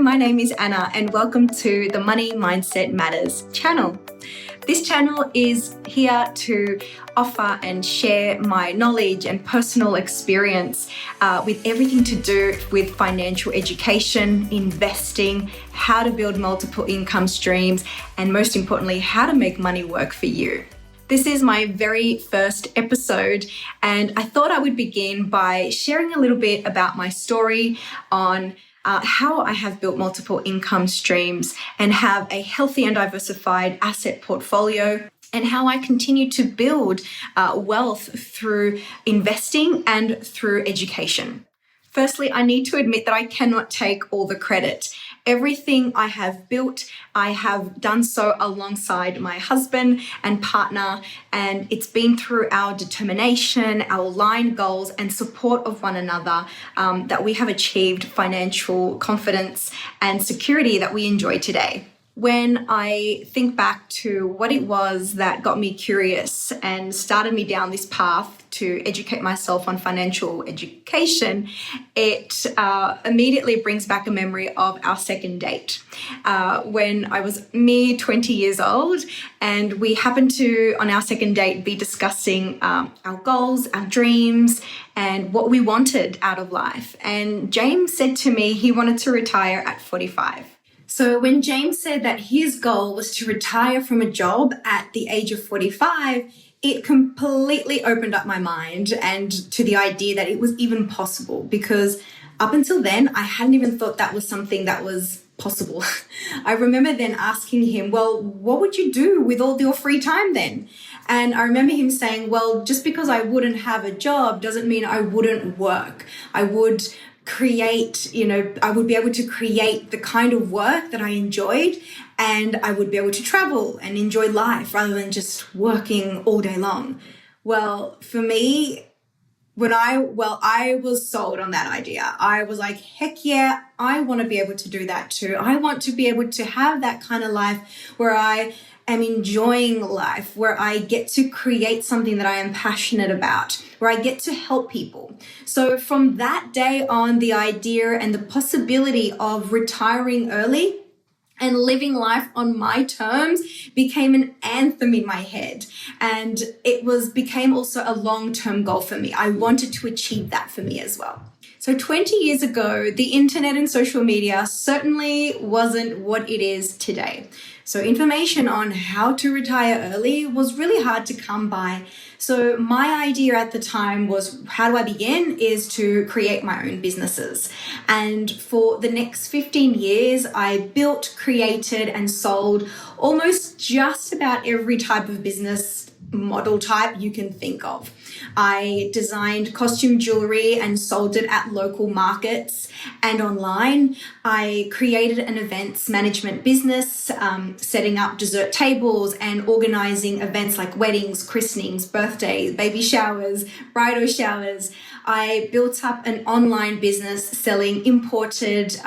my name is Anna and welcome to the Money Mindset Matters channel. This channel is here to offer and share my knowledge and personal experience with everything to do with financial education, investing, how to build multiple income streams, and most importantly, how to make money work for you. This is my very first episode, and I thought I would begin by sharing a little bit about my story on how I have built multiple income streams and have a healthy and diversified asset portfolio, and how I continue to build wealth through investing and through education. Firstly, I need to admit that I cannot take all the credit. Everything I have built, I have done so alongside my husband and partner, and it's been through our determination, our aligned goals, and support of one another that we have achieved financial confidence and security that we enjoy today. When I think back to what it was that got me curious and started me down this path to educate myself on financial education, it immediately brings back a memory of our second date when I was mere 20 years old, and we happened to, on our second date, be discussing our goals, our dreams, and what we wanted out of life. And James said to me he wanted to retire at 45. So when James said that his goal was to retire from a job at the age of 45, it completely opened up my mind and to the idea that it was even possible, because up until then, I hadn't even thought that was something that was possible. I remember then asking him, well, what would you do with all your free time then? And I remember him saying, well, just because I wouldn't have a job doesn't mean I wouldn't work. I would create, I would be able to create the kind of work that I enjoyed, and I would be able to travel and enjoy life rather than just working all day long. Well, for me, I was sold on that idea. I was like, heck yeah, I want to be able to do that too. I want to be able to have that kind of life where I am enjoying life, where I get to create something that I am passionate about, where I get to help people. So from that day on, the idea and the possibility of retiring early and living life on my terms became an anthem in my head. And it became also a long-term goal for me. I wanted to achieve that for me as well. So 20 years ago, the internet and social media certainly wasn't what it is today. So information on how to retire early was really hard to come by. So my idea at the time was, how do I begin, is to create my own businesses. And for the next 15 years, I built, created, and sold almost just about every type of business model type you can think of. I designed costume jewelry and sold it at local markets and online. I created an events management business, setting up dessert tables and organizing events like weddings, christenings, birthdays, baby showers, bridal showers. I built up an online business selling imported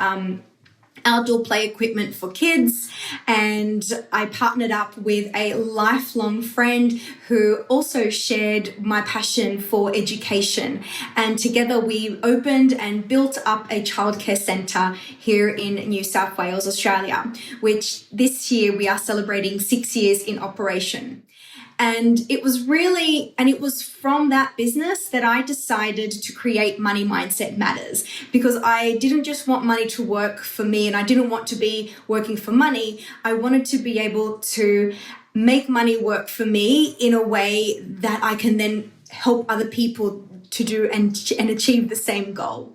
outdoor play equipment for kids, and I partnered up with a lifelong friend who also shared my passion for education, and together we opened and built up a childcare centre here in New South Wales, Australia, which this year we are celebrating 6 years in operation. And it was from that business that I decided to create Money Mindset Matters, because I didn't just want money to work for me, and I didn't want to be working for money. I wanted to be able to make money work for me in a way that I can then help other people to do and achieve the same goal.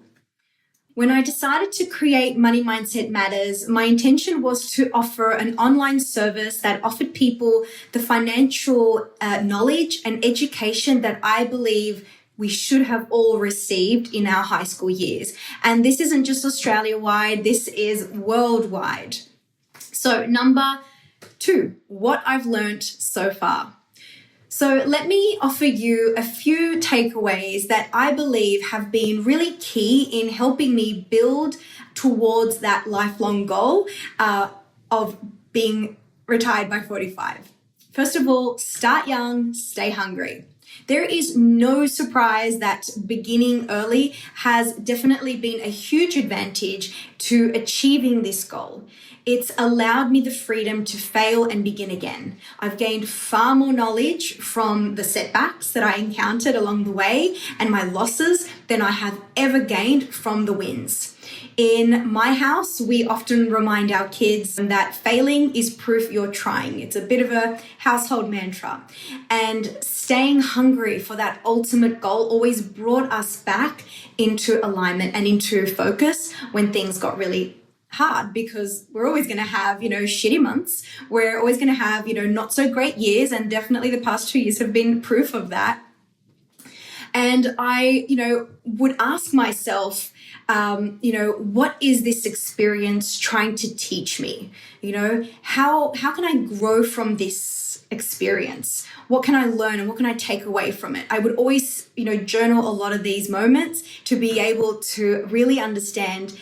When I decided to create Money Mindset Matters, my intention was to offer an online service that offered people the financial knowledge and education that I believe we should have all received in our high school years. And this isn't just Australia-wide, this is worldwide. So number 2, what I've learned so far. So let me offer you a few takeaways that I believe have been really key in helping me build towards that lifelong goal of being retired by 45. First of all, start young, stay hungry. There is no surprise that beginning early has definitely been a huge advantage to achieving this goal. It's allowed me the freedom to fail and begin again. I've gained far more knowledge from the setbacks that I encountered along the way and my losses than I have ever gained from the wins. In my house, we often remind our kids that failing is proof you're trying. It's a bit of a household mantra. And staying hungry for that ultimate goal always brought us back into alignment and into focus when things got really hard, because we're always going to have, shitty months. We're always going to have, not so great years. And definitely the past 2 years have been proof of that. And I, would ask myself, what is this experience trying to teach me? How can I grow from this experience? What can I learn and what can I take away from it? I would always, journal a lot of these moments to be able to really understand,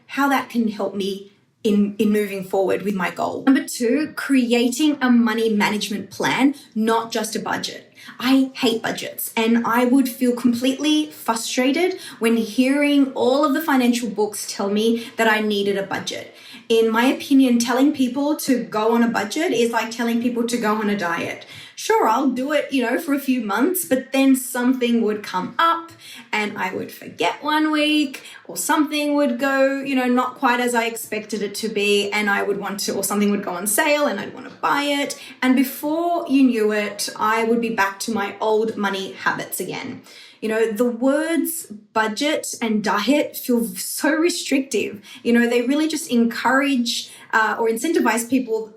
how that can help me in moving forward with my goal. Number 2, creating a money management plan, not just a budget. I hate budgets, and I would feel completely frustrated when hearing all of the financial books tell me that I needed a budget. In my opinion, telling people to go on a budget is like telling people to go on a diet. Sure, I'll do it, for a few months, but then something would come up and I would forget one week, or something would go, not quite as I expected it to be, and I would want to, or something would go on sale and I'd want to buy it. And before you knew it, I would be back to my old money habits again. The words budget and diet feel so restrictive. They really just encourage or incentivize people,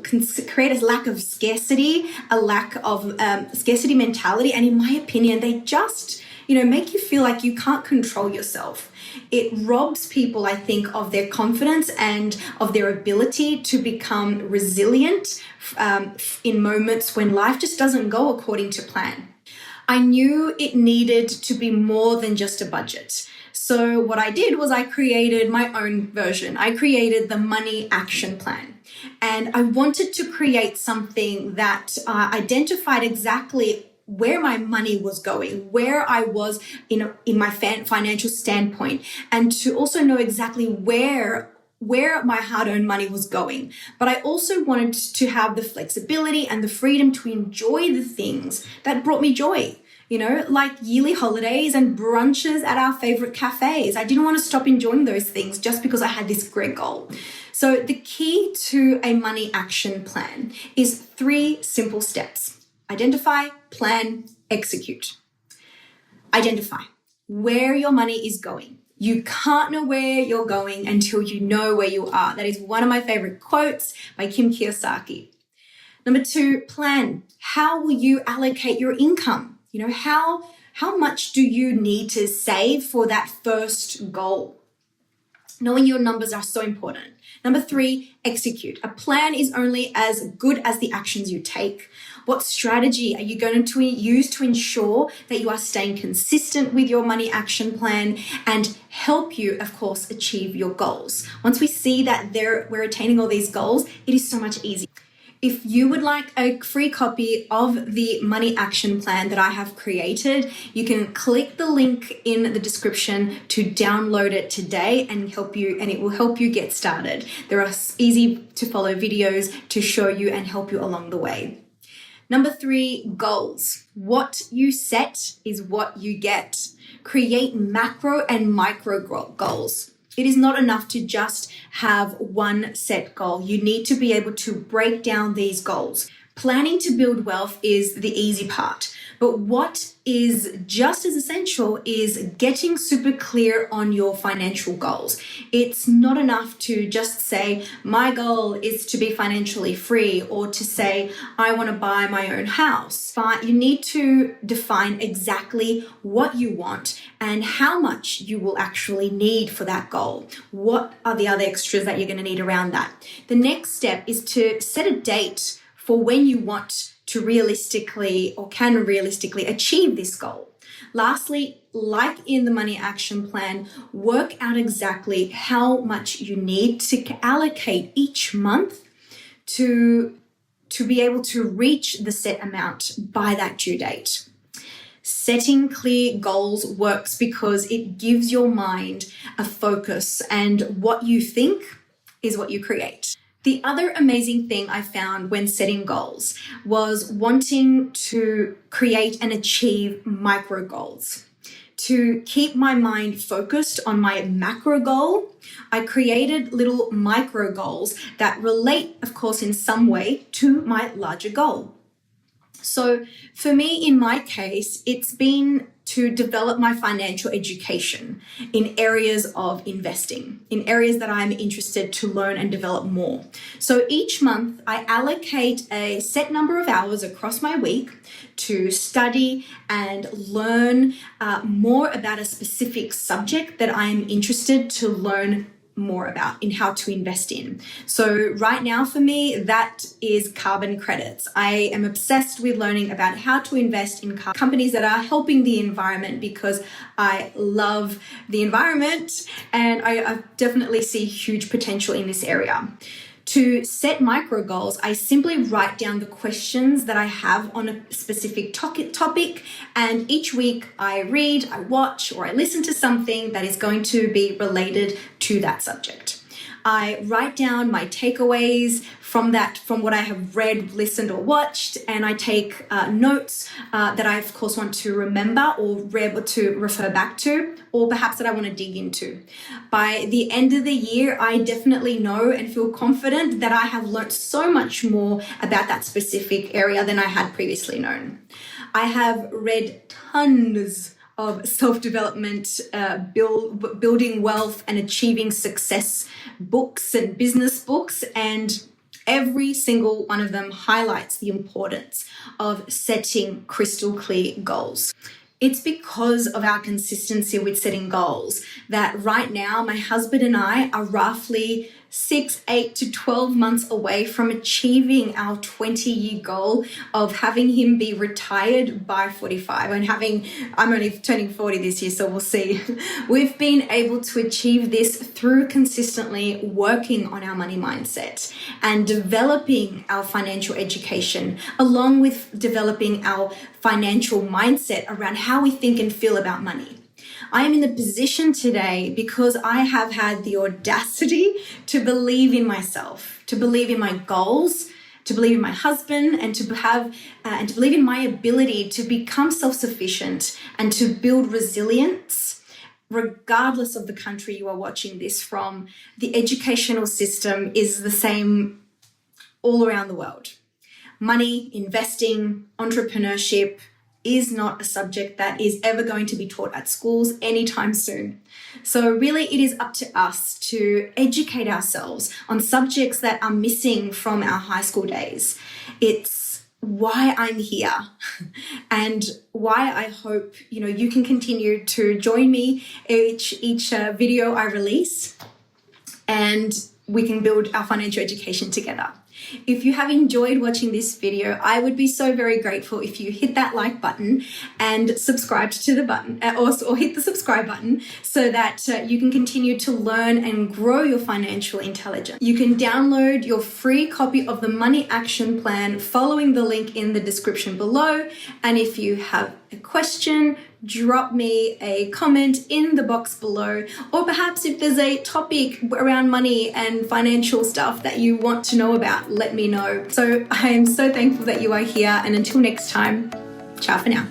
can create a lack of scarcity, a lack of scarcity mentality. And in my opinion, they just, make you feel like you can't control yourself. It robs people, I think, of their confidence and of their ability to become resilient in moments when life just doesn't go according to plan. I knew it needed to be more than just a budget. So what I did was I created my own version. I created the money action plan. And I wanted to create something that identified exactly where my money was going, where I was in my financial standpoint, and to also know exactly where my hard-earned money was going. But I also wanted to have the flexibility and the freedom to enjoy the things that brought me joy, like yearly holidays and brunches at our favorite cafes. I didn't want to stop enjoying those things just because I had this great goal. So the key to a money action plan is 3 simple steps. Identify, plan, execute. Identify where your money is going. You can't know where you're going until you know where you are. That is one of my favorite quotes by Kim Kiyosaki. Number 2, plan. How will you allocate your income? How much do you need to save for that first goal? Knowing your numbers are so important. Number 3, execute. A plan is only as good as the actions you take. What strategy are you going to use to ensure that you are staying consistent with your money action plan and help you, of course, achieve your goals? Once we see that we're attaining all these goals, it is so much easier. If you would like a free copy of the money action plan that I have created, you can click the link in the description to download it today and it will help you get started. There are easy to follow videos to show you and help you along the way. Number 3, goals. What you set is what you get. Create macro and micro goals. It is not enough to just have one set goal. You need to be able to break down these goals. Planning to build wealth is the easy part, but what is just as essential is getting super clear on your financial goals. It's not enough to just say, my goal is to be financially free, or to say, I want to buy my own house. But you need to define exactly what you want and how much you will actually need for that goal. What are the other extras that you're going to need around that? The next step is to set a date for when you want to realistically or can realistically achieve this goal. Lastly, like in the money action plan, work out exactly how much you need to allocate each month to to be able to reach the set amount by that due date. Setting clear goals works because it gives your mind a focus, and what you think is what you create. The other amazing thing I found when setting goals was wanting to create and achieve micro goals. To keep my mind focused on my macro goal, I created little micro goals that relate, of course, in some way to my larger goal. So for me, in my case, it's been to develop my financial education in areas of investing, in areas that I'm interested to learn and develop more. So each month I allocate a set number of hours across my week to study and learn more about a specific subject that I'm interested to learn more about in how to invest in. So right now for me, that is carbon credits. I am obsessed with learning about how to invest in companies that are helping the environment because I love the environment and I definitely see huge potential in this area. To set micro goals, I simply write down the questions that I have on a specific topic, and each week I read, I watch, or I listen to something that is going to be related to that subject. I write down my takeaways from what I have read, listened, or watched, and I take notes that I, of course, want to remember or be able to refer back to, or perhaps that I want to dig into. By the end of the year, I definitely know and feel confident that I have learned so much more about that specific area than I had previously known. I have read tons of self-development, building wealth and achieving success books and business books, and every single one of them highlights the importance of setting crystal clear goals. It's because of our consistency with setting goals that right now my husband and I are roughly 6, 8 to 12 months away from achieving our 20-year goal of having him be retired by 45 and I'm only turning 40 this year, so we'll see. We've been able to achieve this through consistently working on our money mindset and developing our financial education, along with developing our financial mindset around how we think and feel about money. I am in the position today because I have had the audacity to believe in myself, to believe in my goals, to believe in my husband, and to believe in my ability to become self-sufficient and to build resilience. Regardless of the country you are watching this from, the educational system is the same all around the world. Money, investing, entrepreneurship is not a subject that is ever going to be taught at schools anytime soon. So really it is up to us to educate ourselves on subjects that are missing from our high school days. It's why I'm here and why I hope you can continue to join me each video I release, and we can build our financial education together. If you have enjoyed watching this video, I would be so very grateful if you hit that like button and subscribed to the button, or hit the subscribe button so that you can continue to learn and grow your financial intelligence. You can download your free copy of the Money Action Plan following the link in the description below. And if you have a question, drop me a comment in the box below, or perhaps if there's a topic around money and financial stuff that you want to know about, let me know. So I am so thankful that you are here, and until next time, ciao for now.